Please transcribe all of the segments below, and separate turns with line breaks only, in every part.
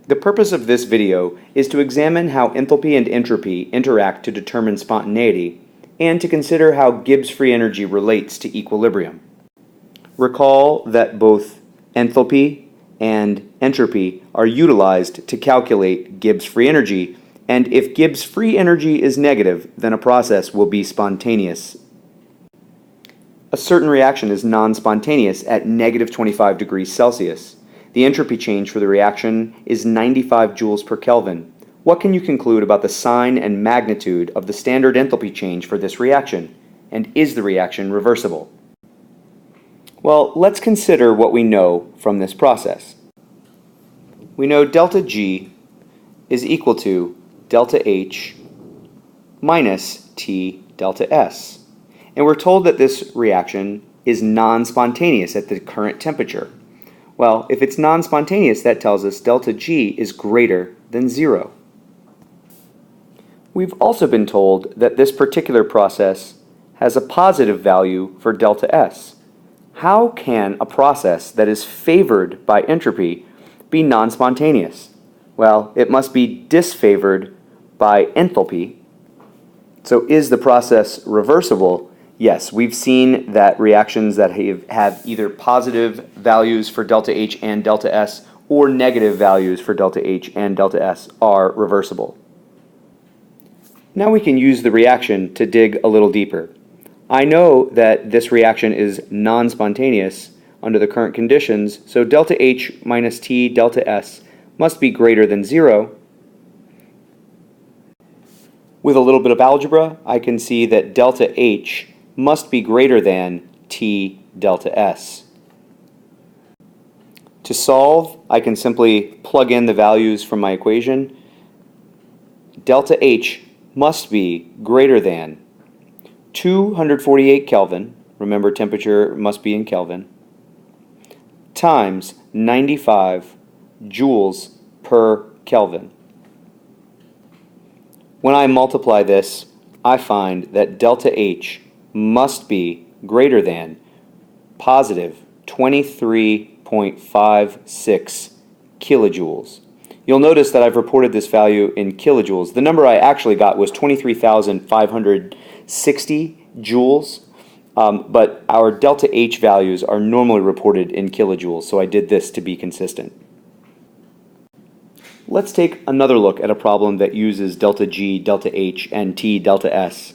The purpose of this video is to examine how enthalpy and entropy interact to determine spontaneity, and to consider how Gibbs free energy relates to equilibrium. Recall that both enthalpy and entropy are utilized to calculate Gibbs free energy, and if Gibbs free energy is negative, then a process will be spontaneous. A certain reaction is non-spontaneous at negative 25 degrees Celsius. The entropy change for the reaction is 95 joules per Kelvin. What can you conclude about the sign and magnitude of the standard enthalpy change for this reaction? And is the reaction reversible? Well, let's consider what we know from this process. We know delta G is equal to delta H minus T delta S. And we're told that this reaction is non-spontaneous at the current temperature. Well, if it's non-spontaneous, that tells us delta G is greater than 0. We've also been told that this particular process has a positive value for delta S. How can a process that is favored by entropy be non-spontaneous? Well, it must be disfavored by enthalpy. So is the process reversible? Yes, we've seen that reactions that have either positive values for delta H and delta S or negative values for delta H and delta S are reversible. Now we can use the reaction to dig a little deeper. I know that this reaction is non-spontaneous under the current conditions, so delta H minus T delta S must be greater than 0. With a little bit of algebra, I can see that delta H must be greater than T delta S. To solve, I can simply plug in the values from my equation. Delta H must be greater than 248 Kelvin, remember temperature must be in Kelvin, times 95 joules per Kelvin. When I multiply this, I find that delta H must be greater than positive 23.56 kilojoules. You'll notice that I've reported this value in kilojoules. The number I actually got was 23,560 joules, but our delta H values are normally reported in kilojoules, so I did this to be consistent. Let's take another look at a problem that uses delta G, delta H, and T delta S.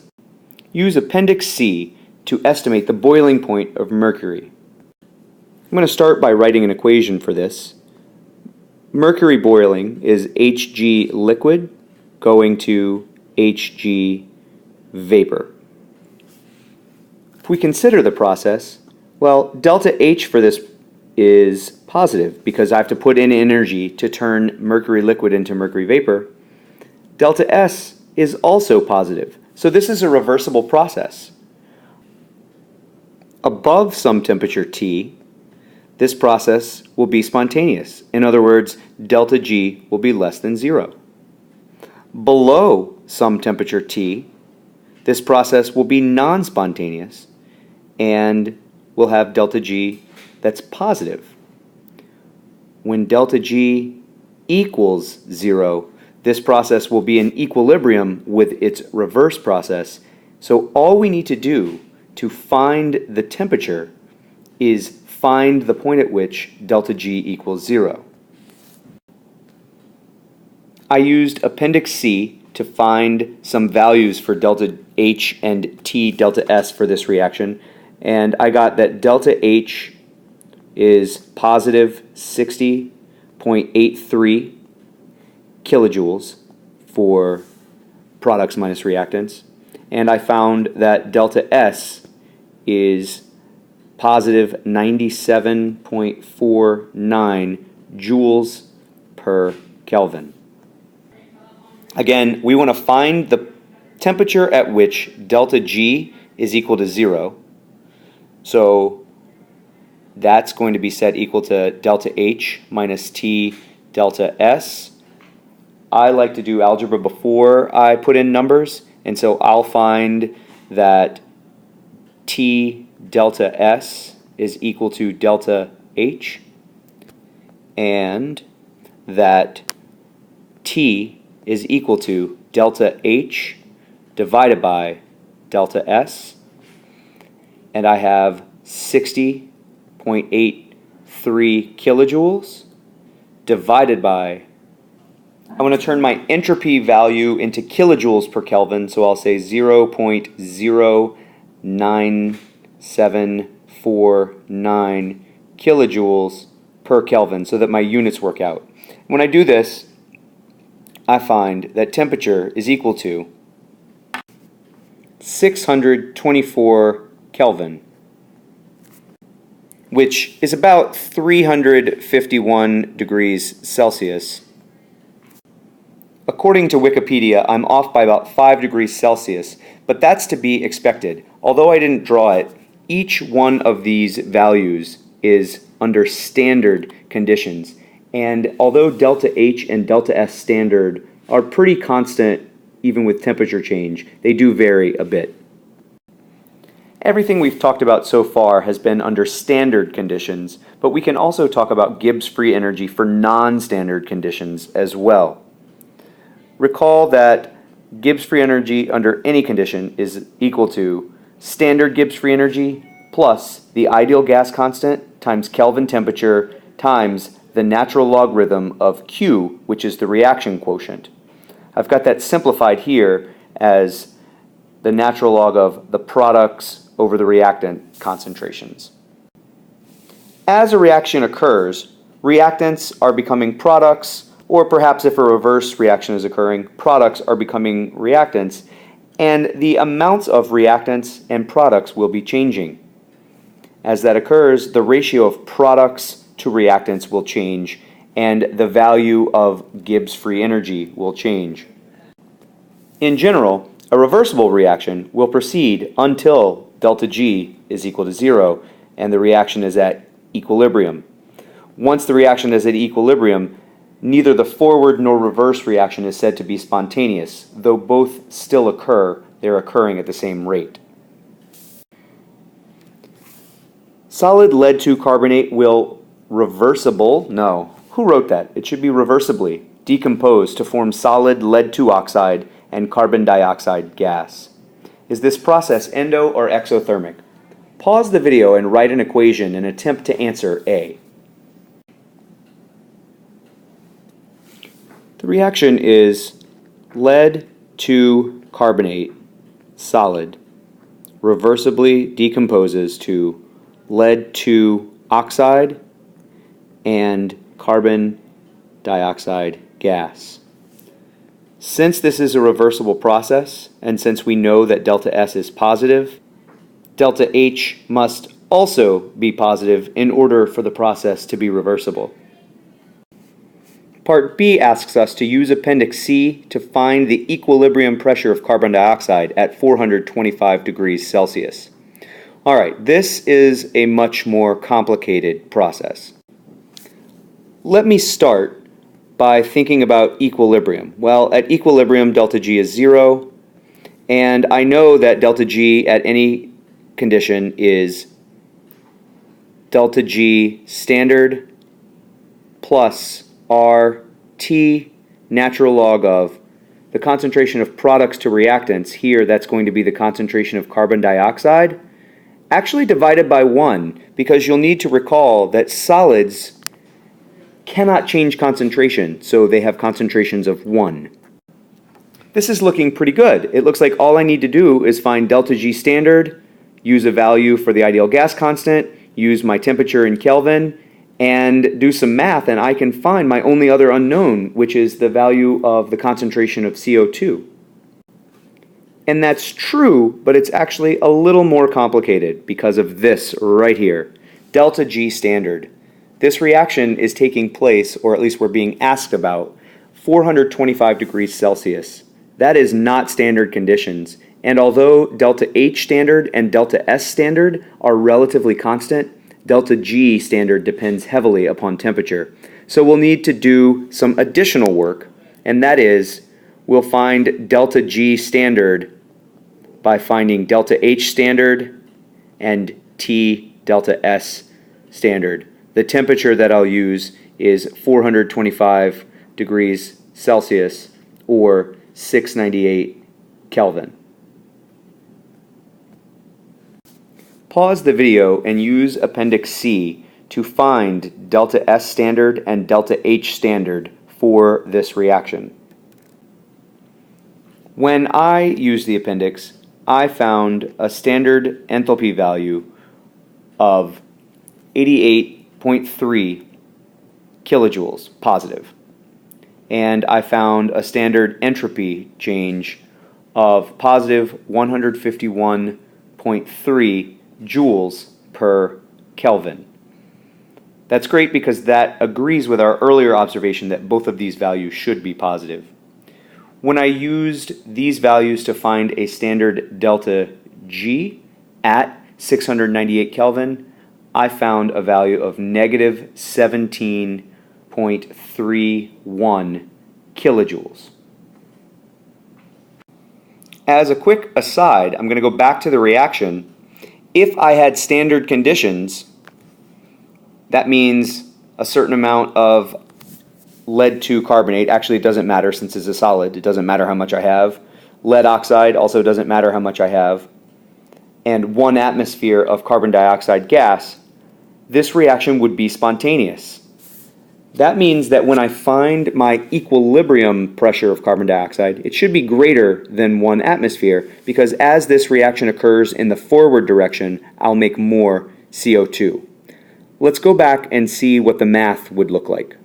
Use Appendix C to estimate the boiling point of mercury. I'm going to start by writing an equation for this. Mercury boiling is Hg liquid going to Hg vapor. If we consider the process, well, delta H for this is positive because I have to put in energy to turn mercury liquid into mercury vapor. Delta S is also positive. So this is a reversible process. Above some temperature T, this process will be spontaneous. In other words, delta G will be less than 0. Below some temperature T, this process will be non-spontaneous and will have delta G that's positive. When delta G equals 0, this process will be in equilibrium with its reverse process. So all we need to do to find the temperature is find the point at which delta G equals 0. I used Appendix C to find some values for delta H and T delta S for this reaction, and I got that delta H is positive 60.83 kilojoules for products minus reactants, and I found that delta S is positive 97.49 joules per Kelvin. Again, we want to find the temperature at which delta G is equal to 0. So that's going to be set equal to delta H minus T delta S. I like to do algebra before I put in numbers, and so I'll find that T delta S is equal to delta H, and that T is equal to delta H divided by delta S, and I have 60.83 kilojoules divided by, I want to turn my entropy value into kilojoules per Kelvin, so I'll say 0.09749 kilojoules per Kelvin so that my units work out. When I do this, I find that temperature is equal to 624 Kelvin, which is about 351 degrees Celsius. According to Wikipedia, I'm off by about 5 degrees Celsius, but that's to be expected. Although I didn't draw it, each one of these values is under standard conditions. And although delta H and delta S standard are pretty constant even with temperature change, they do vary a bit. Everything we've talked about so far has been under standard conditions, but we can also talk about Gibbs free energy for non-standard conditions as well. Recall that Gibbs free energy under any condition is equal to standard Gibbs free energy plus the ideal gas constant times Kelvin temperature times the natural logarithm of Q, which is the reaction quotient. I've got that simplified here as the natural log of the products over the reactant concentrations. As a reaction occurs, reactants are becoming products, or perhaps if a reverse reaction is occurring, products are becoming reactants, and the amounts of reactants and products will be changing. As that occurs, the ratio of products to reactants will change, and the value of Gibbs free energy will change. In general, a reversible reaction will proceed until delta G is equal to 0 and the reaction is at equilibrium. Once the reaction is at equilibrium, neither the forward nor reverse reaction is said to be spontaneous, though both still occur, they're occurring at the same rate. Solid lead-2 carbonate will who wrote that? It should be reversibly decompose to form solid lead-2 oxide and carbon dioxide gas. Is this process endo or exothermic? Pause the video and write an equation and attempt to answer A. The reaction is lead-2 carbonate, solid, reversibly decomposes to lead-2 oxide and carbon dioxide gas. Since this is a reversible process, and since we know that delta S is positive, delta H must also be positive in order for the process to be reversible. Part B asks us to use Appendix C to find the equilibrium pressure of carbon dioxide at 425 degrees Celsius. All right, this is a much more complicated process. Let me start by thinking about equilibrium. Well, at equilibrium, delta G is 0, and I know that delta G at any condition is delta G standard plus RT natural log of the concentration of products to reactants. Here, that's going to be the concentration of carbon dioxide, actually divided by 1, because you'll need to recall that solids cannot change concentration, so they have concentrations of 1. This is looking pretty good. It looks like all I need to do is find delta G standard, use a value for the ideal gas constant, use my temperature in Kelvin, and do some math, and I can find my only other unknown, which is the value of the concentration of CO2. And that's true, but it's actually a little more complicated because of this right here, delta G standard. This reaction is taking place, or at least we're being asked about, 425 degrees Celsius. That is not standard conditions, and although delta H standard and delta S standard are relatively constant, delta G standard depends heavily upon temperature. So we'll need to do some additional work, and that is, we'll find delta G standard by finding delta H standard and T delta S standard. The temperature that I'll use is 425 degrees Celsius or 698 Kelvin. Pause the video and use Appendix C to find delta S standard and delta H standard for this reaction. When I used the appendix, I found a standard enthalpy value of 88.3 kilojoules positive, and I found a standard entropy change of positive 151.3 joules per Kelvin. That's great because that agrees with our earlier observation that both of these values should be positive. When I used these values to find a standard delta G at 698 Kelvin, I found a value of negative 17.31 kilojoules. As a quick aside, I'm going to go back to the reaction. If I had standard conditions, that means a certain amount of lead 2 carbonate. Actually, it doesn't matter since it's a solid. It doesn't matter how much I have. Lead oxide also doesn't matter how much I have. And 1 atmosphere of carbon dioxide gas, this reaction would be spontaneous. That means that when I find my equilibrium pressure of carbon dioxide, it should be greater than 1 atmosphere, because as this reaction occurs in the forward direction, I'll make more CO2. Let's go back and see what the math would look like.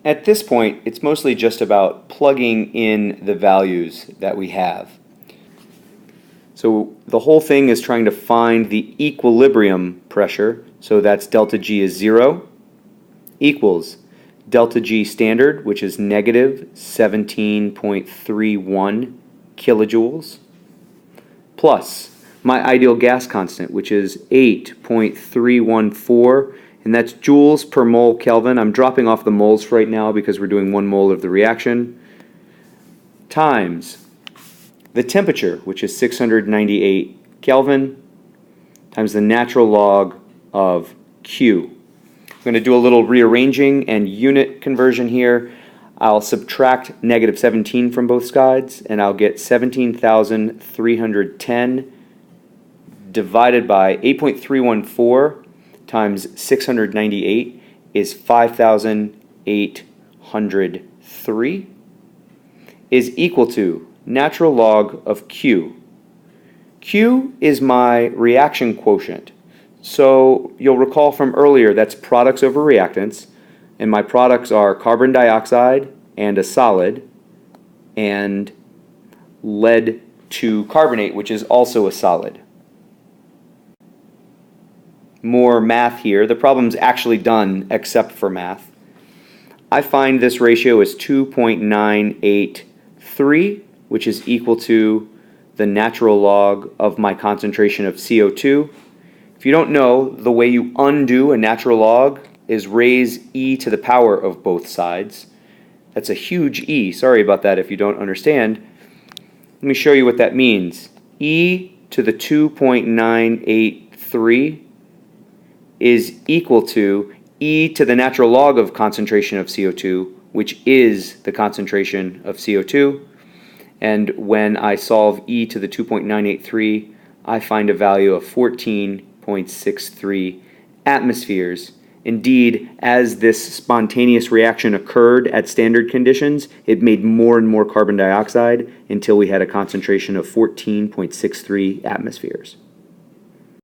At this point, it's mostly just about plugging in the values that we have. So the whole thing is trying to find the equilibrium pressure, so that's delta G is 0, equals delta G standard, which is negative 17.31 kilojoules, plus my ideal gas constant, which is 8.314, and that's joules per mole Kelvin. I'm dropping off the moles right now because we're doing 1 mole of the reaction, times the temperature, which is 698 Kelvin, times the natural log of Q. I'm going to do a little rearranging and unit conversion here. I'll subtract negative 17 from both sides, and I'll get 17,310 divided by 8.314 times 698 is 5,803 is equal to natural log of Q. Q is my reaction quotient. So you'll recall from earlier that's products over reactants, and my products are carbon dioxide and a solid, and lead 2 carbonate, which is also a solid. More math here. The problem's actually done except for math. I find this ratio is 2.983, which is equal to the natural log of my concentration of CO2. If you don't know, the way you undo a natural log is raise e to the power of both sides. That's a huge E. Sorry about that if you don't understand. Let me show you what that means. E to the 2.983 is equal to e to the natural log of concentration of CO2, which is the concentration of CO2. And when I solve e to the 2.983, I find a value of 14.63 atmospheres. Indeed, as this spontaneous reaction occurred at standard conditions, it made more and more carbon dioxide until we had a concentration of 14.63 atmospheres.